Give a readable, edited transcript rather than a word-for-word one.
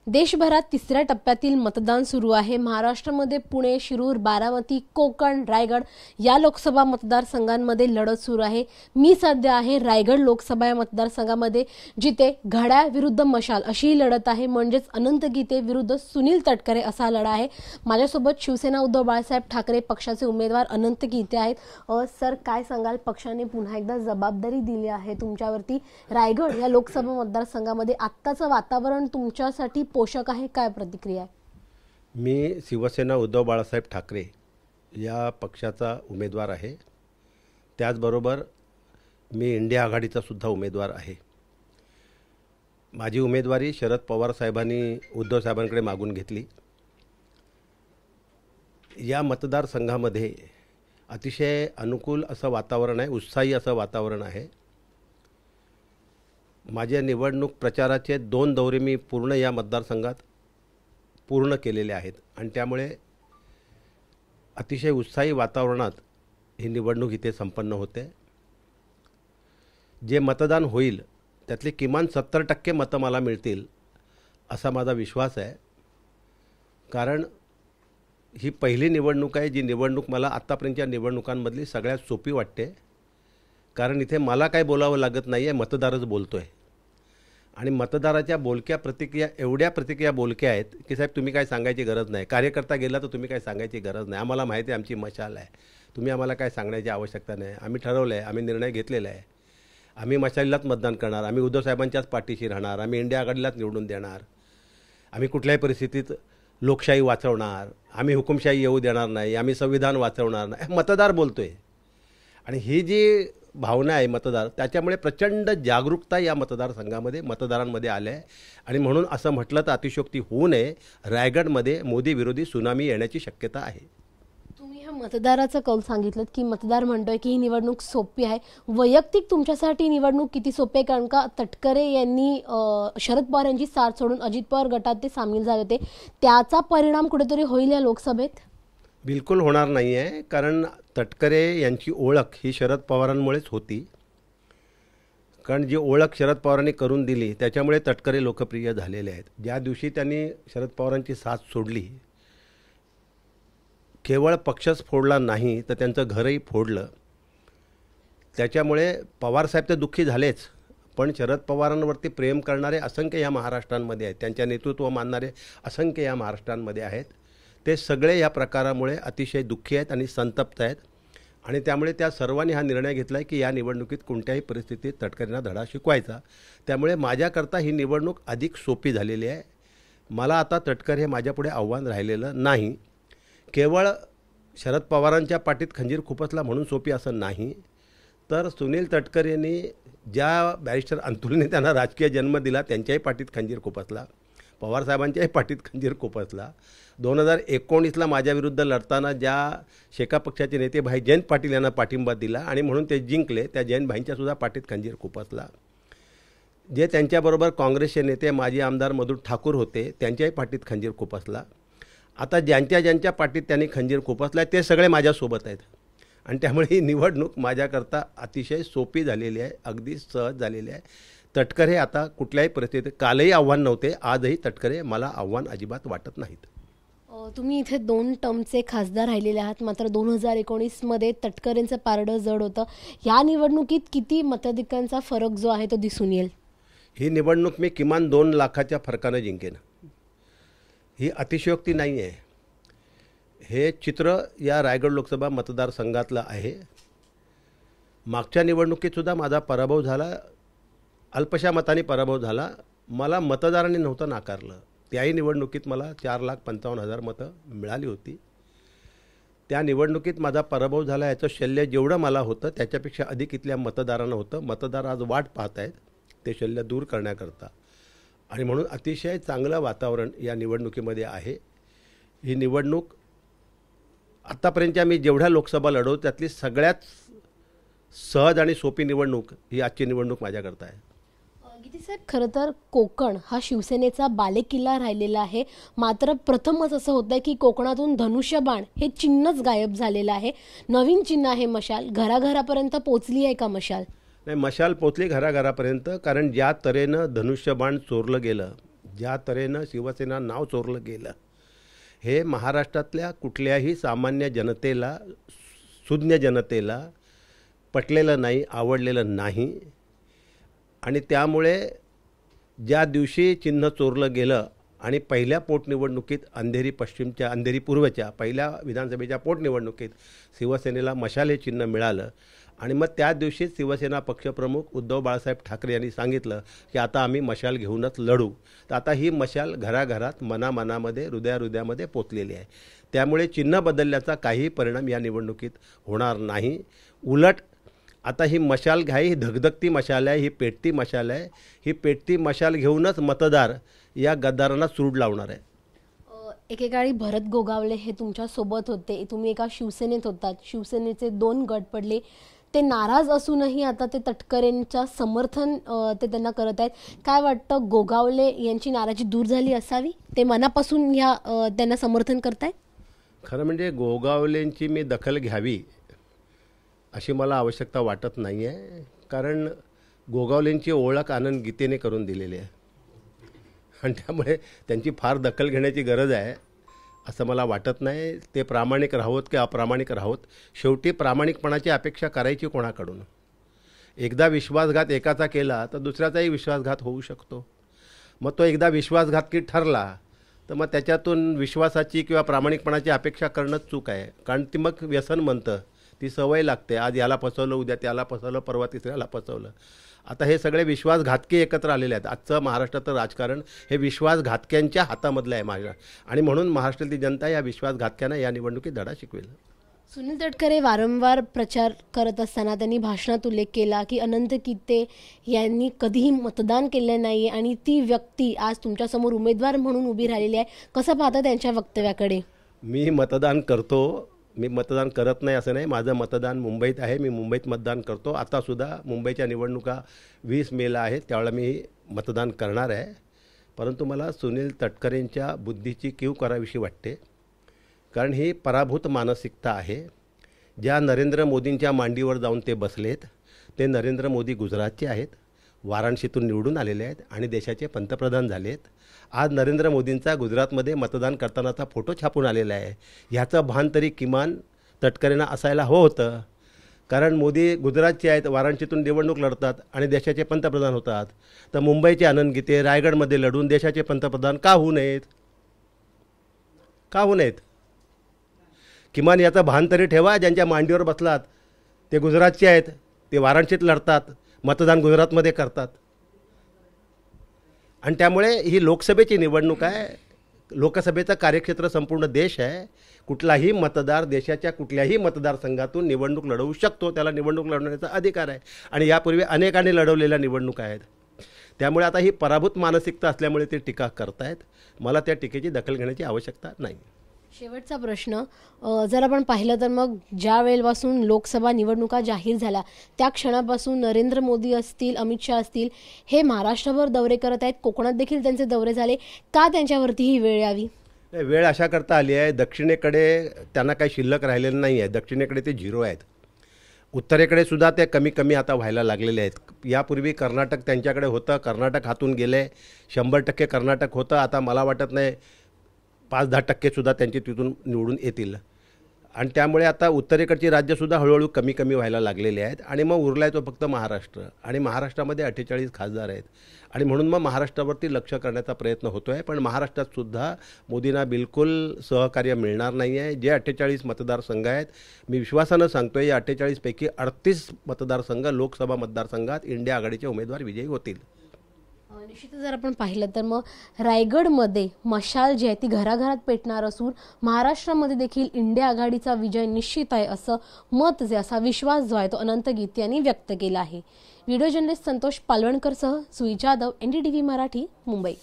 देशभरात तिसऱ्या टप्प्यातील मतदान सुरू आहे। महाराष्ट्रामध्ये पुणे, शिरूर, बारामती, कोकण, रायगड या लोकसभा मतदारसंघांमध्ये लढत सुरू आहे। मी सध्या आहे रायगड लोकसभा मतदारसंघामध्ये, जिथे घड्याळ विरुद्ध मशाल अशी लढत आहे। म्हणजेच अनंत गीते विरुद्ध सुनील तटकरे असा लढा आहे। माझ्यासोबत शिवसेना उद्धव बाळासाहेब ठाकरे पक्षाचे उमेदवार अनंत गीते आहेत। सर, काय सांगाल? पक्षाने पुन्हा एकदा जबाबदारी दिली आहे तुमच्यावरती। रायगड या लोकसभा मतदारसंघामध्ये आत्ताचं वातावरण तुमच्यासाठी पोषक आहे, काय प्रतिक्रिया आहे? मी शिवसेना उद्धव बाळासाहेब ठाकरे या पक्षाचा उमेदवार आहे। त्याचबरोबर मी इंडिया आघाडीचा सुद्धा उमेदवार आहे। माझी उमेदवारी शरद पवार साहेबांनी उद्धव साहेबांकडे मागून घेतली। या मतदारसंघामध्ये अतिशय अनुकूल असं वातावरण आहे, उत्साही असं वातावरण आहे। माझ्या निवडणूक प्रचाराचे 2 दौरे मी पूर्ण या मतदारसंघात पूर्ण केलेले आहेत आणि त्यामुळे अतिशय उत्साही वातावरणात ही निवडणूक इथे संपन्न होते। जे मतदान होईल त्यातले किमान 70% मतं मला मिळतील असा माझा विश्वास आहे। कारण ही पहिली निवडणूक आहे, जी निवडणूक मला आत्तापर्यंतच्या निवडणुकांमधली सगळ्यात सोपी वाटते। कारण इथे मला काय बोलावं लागत नाही आहे, मतदारच बोलतो आहे। आणि मतदाराच्या बोलक्या प्रतिक्रिया एवढ्या प्रतिक्रिया बोलक्या आहेत की साहेब तुम्ही काय सांगायची गरज नाही, कार्यकर्ता गेला तर तुम्ही काय सांगायची गरज नाही, आम्हाला माहिती आहे आमची मशाल आहे, तुम्ही आम्हाला काय सांगण्याची आवश्यकता नाही, आम्ही ठरवलं आहे, आम्ही निर्णय घेतलेला आहे, आम्ही मशालीलाच मतदान करणार, आम्ही उद्धव साहेबांच्याच पाठीशी राहणार, आम्ही इंडिया आघाडीलाच निवडून देणार, आम्ही कुठल्याही परिस्थितीत लोकशाही वाचवणार, आम्ही हुकुमशाही येऊ देणार नाही, आम्ही संविधान वाचवणार नाही, मतदार बोलतो आहे। आणि ही जी भावना आहे मतदार, त्याच्यामुळे प्रचंड जागरूकता या मतदारसंघामध्ये मतदारांमध्ये आल्या आहे। आणि म्हणून असं म्हटलं तर अतिशयोक्ती होऊ नये, रायगडमध्ये मोदी विरोधी सुनामी येण्याची शक्यता आहे। तुम्ही ह्या मतदाराचं कौल सांगितलं की मतदार म्हणतोय की ही निवडणूक सोपी आहे। वैयक्तिक तुमच्यासाठी निवडणूक किती सोपी आहे? कारण का तटकरे यांनी शरद पवार यांची साथ सोडून अजित पवार गटात ते सामील झाले होते, त्याचा परिणाम कुठेतरी होईल या लोकसभेत? बिलकुल होणार नाही आहे। कारण तटकरे यांची ओळख ही शरद पवारांमुळेच होती। कारण जी ओळख शरद पवारांनी करून दिली त्याच्यामुळे तटकरे लोकप्रिय झालेले आहेत। ज्या दिवशी त्यांनी शरद पवारांची साथ सोडली, केवळ पक्षच फोडला नाही तर त्यांचं घरही फोडलं। त्याच्यामुळे पवारसाहेब तर दुःखी झालेच, पण शरद पवारांवरती प्रेम करणारे असंख्य या महाराष्ट्रांमध्ये आहेत, त्यांच्या नेतृत्व मानणारे असंख्य या महाराष्ट्रांमध्ये आहेत। ते सगळे या प्रकारामुळे अतिशय दुःखी आहेत आणि संतप्त आहेत। आणि त्यामुळे त्या सर्वांनी हा निर्णय घेतला आहे की या निवडणुकीत कोणत्याही परिस्थितीत तटकरेंना धडा शिकवायचा। त्यामुळे माझ्याकरता ही निवडणूक अधिक सोपी झालेली आहे। मला आता तटकरे हे माझ्यापुढे आव्हान राहिलेलं नाही। केवळ शरद पवारांच्या पाठीत खंजीर खुपसला म्हणून सोपी असं नाही, तर सुनील तटकरेंनी ज्या बॅरिस्टर अंतुलने त्यांना राजकीय जन्म दिला त्यांच्याही पाठीत खंजीर खुपसला, पवारसाहेबांच्याही पाठीत खंजीर खुपसला। 2019ला माझ्याविरुद्ध लढताना ज्या शेका पक्षाचे नेते भाई जयंत पाटील यांना पाठिंबा दिला आणि म्हणून ते जिंकले, त्या जयंत भाईंच्यासुद्धा पाठीत खंजीर खुपसला। जे त्यांच्याबरोबर काँग्रेसचे नेते माजी आमदार मधु ठाकूर होते त्यांच्याही पाठीत खंजीर खुपसला। आता ज्यांच्या पाठीत त्यांनी खंजीर खुपसला ते सगळे माझ्यासोबत आहेत। आणि त्यामुळे ही निवडणूक माझ्याकरता अतिशय सोपी झालेली आहे, अगदी सहज झालेली आहे। तटकरे आता कुठल्याही परिस्थितीत, कालही आव्हान नव्हते, आजही तटकरे मला आव्हान अजिबात वाटत नाहीत। तुम्ही इथे 2 टर्मचे खासदार राहिलेले आहात, मात्र 2019मध्ये तटकरेंचं पारडं जड होतं। या निवडणुकीत किती मताधिकांचा फरक जो आहे तो दिसून येईल? ही निवडणूक मी किमान 2 लाखाच्या फरकानं जिंकेन। ही अतिशयोक्ती नाही आहे, हे चित्र या रायगड लोकसभा मतदारसंघातलं आहे। मागच्या निवडणुकीतसुद्धा माझा पराभव झाला, अल्पशा मताने पराभव झाला, मला मतदारांनी नव्हतं नाकारलं। त्याही निवडणुकीत मला 4,55,000 मतं मिळाली होती। त्या निवडणुकीत माझा पराभव झाला, याचं शल्य जेवढं मला होतं त्याच्यापेक्षा अधिक इथल्या मतदारांना होतं। मतदार आज वाट पाहत आहेत ते शल्य दूर करण्याकरता, आणि म्हणून अतिशय चांगलं वातावरण या निवडणुकीमध्ये आहे। ही निवडणूक आत्तापर्यंतच्या मी जेवढ्या लोकसभा लढवतो त्यातली सगळ्यात सहज आणि सोपी निवडणूक ही आजची निवडणूक माझ्याकरता आहे। गीते साहेब, खरं तर कोकण हा शिवसेनेचा बालेकिल्ला राहिलेला आहे, मात्र प्रथमच असं होतंय की कोकणातून धनुष्यबाण हे चिन्हच गायब झालेलं आहे। नवीन चिन्ह आहे मशाल, घराघरापर्यंत पोचली आहे का मशाल? नाही, मशाल पोचली घराघरापर्यंत, कारण ज्या तऱ्हेनं धनुष्यबाण चोरलं गेलं, ज्या तऱ्हेनं शिवसेना नाव चोरलं गेलं हे महाराष्ट्रातल्या कुठल्याही सामान्य जनतेला, सुज्ञ जनतेला पटलेलं नाही, आवडलेलं नाही. आणि त्यामुळे ज्या दिवशी चिन्ह चोरलं गेलं आणि पहिल्या पोटनिवडणुकीत अंधेरी पूर्वच्या पहिल्या विधानसभेच्या पोटनिवडणुकीत शिवसेनेला मशाल हे चिन्ह मिळालं आणि मग त्या दिवशीच शिवसेना पक्षप्रमुख उद्धव बाळासाहेब ठाकरे यांनी सांगितलं की आता आम्ही मशाल घेऊनच लढू. तर आता ही मशाल घराघरात, मनामनामध्ये, हृदयामध्ये पोचलेली आहे. त्यामुळे चिन्ह बदलल्याचा काही परिणाम या निवडणुकीत होणार नाही. उलट आता ही मशाल ही धगधगती मशाल आहे, ही पेटती मशाल आहे. ही पेटती मशाल घेऊनच मतदार या गद्दारांना सूड लावणार आहे. एकेकाळी भरत गोगावले हे तुमच्या सोबत होते, तुम्ही एका शिवसेनेत होतात, शिवसेनेचे 2 गट पडले. ते नाराज असूनही आता ते तटकरेंच्या समर्थन ते त्यांना करत आहेत. काय वाटतं, गोगावले यांची नाराजी दूर झाली असावी? ते मनापासून त्यांना समर्थन करतायत? खरं म्हणजे गोगावलेंची मी दखल घ्यावी अशी मला आवश्यकता वाटत नाही आहे. कारण गोगावलेंची ओळख आनंद गीतेने करून दिलेली आहे आणि त्यामुळे त्यांची फार दखल घेण्याची गरज आहे असं मला वाटत नाही. ते प्रामाणिक राहोत की अप्रामाणिक राहोत, शेवटी प्रामाणिकपणाची अपेक्षा करायची कोणाकडून? एकदा विश्वासघात एकाचा केला तर दुसऱ्याचाही विश्वासघात होऊ शकतो. मग तो एकदा विश्वासघातकी ठरला तर मग त्याच्यातून विश्वासाची किंवा प्रामाणिकपणाची अपेक्षा करणंच चूक आहे. कारण ती मग व्यसन म्हणतं, ती सवय लागते. आज याला फसवलं, उद्या त्याला फसवलं, परवा तिसऱ्याला फसवलं. आता हे सगळे विश्वासघातकी एकत्र आलेले आहेत. आजचं महाराष्ट्राचं राजकारण हे विश्वासघातक्यांच्या हातामधलं आहे माझ्या, आणि म्हणून महाराष्ट्रातली जनता या विश्वासघातक्यांना या निवडणुकीत धडा शिकवेल. सुनील तटकरे वारंवार प्रचार करत असताना त्यांनी भाषणात उल्लेख केला की अनंत गीते यांनी कधीही मतदान केलं नाही आणि ती व्यक्ती आज तुमच्यासमोर उमेदवार म्हणून उभी राहिलेली आहे. कसं पाहता त्यांच्या वक्तव्याकडे? मी मतदान करतो, मी मतदान करत नाही असं नाही. माझं मतदान मुंबईत आहे, मी मुंबईत मतदान करतो. आतासुद्धा मुंबईच्या निवडणुका 20 मेला आहेत, त्यावेळेला मी मतदान करणार आहे. परंतु मला सुनील तटकरेंच्या बुद्धीची कीव करावीशी वाटते. कारण ही पराभूत मानसिकता आहे. ज्या नरेंद्र मोदींच्या मांडीवर जाऊन ते बसलेत, ते नरेंद्र मोदी गुजरातचे आहेत, वाराणसीतून निवडून आलेले आहेत आणि देशाचे पंतप्रधान झालेत. आज नरेंद्र मोदींचा गुजरातमध्ये मतदान करतानाचा फोटो छापून आलेला आहे. ह्याचं भान तरी किमान तटकरेंना असायला होतं. कारण मोदी गुजरातचे आहेत, वाराणसीतून निवडणूक लढतात आणि देशाचे पंतप्रधान होतात. तर मुंबईचे आनंद गीते रायगडमध्ये लढून देशाचे पंतप्रधान का होऊ नयेत? का होऊ नयेत? किमान याचं भान तरी ठेवा. ज्यांच्या मांडीवर बसलात ते गुजरातचे आहेत, ते वाराणसीत लढतात, मतदान गुजरातमध्ये करतात. आणि त्यामुळे ही लोकसभेची निवडणूक आहे. लोकसभेचं कार्यक्षेत्र संपूर्ण देश आहे. कुठलाही मतदार देशाच्या कुठल्याही मतदारसंघातून निवडणूक लढवू शकतो. त्याला निवडणूक लढवण्याचा अधिकार आहे आणि यापूर्वी अनेकांनी लढवलेल्या निवडणुका आहेत. त्यामुळे आता ही पराभूत मानसिकता असल्यामुळे ते टीका करतायत. मला त्या टीकेची दखल घेण्याची आवश्यकता नाही. शेवटचा प्रश्न, जर आपण पाहिलं तर मग ज्या वेळेपासून लोकसभा निवडणुका जाहीर झाल्या त्या क्षणापासून नरेंद्र मोदी असतील, अमित शहा असतील, हे महाराष्ट्रभर दौरे करत आहेत. कोकणात देखील त्यांचे दौरे झाले. का त्यांच्यावरती ही वेळ यावी? वेळ अशा करता आली आहे, दक्षिणेकडे त्यांना काही शिल्लक राहिलेलं नाही आहे. दक्षिणेकडे ते 0 आहेत. उत्तरेकडे सुद्धा ते कमी कमी आता व्हायला लागलेले आहेत. यापूर्वी कर्नाटक त्यांच्याकडे होतं, कर्नाटक हातून गेले. 100% कर्नाटक होतं. आता मला वाटत नाही 5-10% त्यांची तिथून निवडून येतील. आणि त्यामुळे आता उत्तरेकडची राज्यसुद्धा हळूहळू कमी कमी व्हायला लागलेली आहेत. आणि मग उरला आहे तो फक्त महाराष्ट्र. आणि महाराष्ट्रामध्ये 48 खासदार आहेत. आणि म्हणून मग महाराष्ट्रावरती लक्ष करण्याचा प्रयत्न होतो आहे. पण महाराष्ट्रातसुद्धा मोदींना बिलकुल सहकार्य मिळणार नाही आहे. जे 48 मतदारसंघ आहेत, मी विश्वासानं सांगतो आहे, या 48 पैकी 38 मतदारसंघ लोकसभा मतदारसंघात इंडिया आघाडीचे उमेदवार विजयी होतील. निश्चितच जर आपण पाहिलं तर मग रायगडमध्ये मशाल जी आहे ती घराघरात पेटणार असून महाराष्ट्रामध्ये देखील इंडिया आघाडीचा विजय निश्चित आहे असं मत जे असा विश्वास जो आहे तो अनंत गीते यांनी व्यक्त केला आहे. व्हिडिओ जर्नलिस्ट संतोष पालवणकर सह सुई जाधव, NDTV मराठी, मुंबई.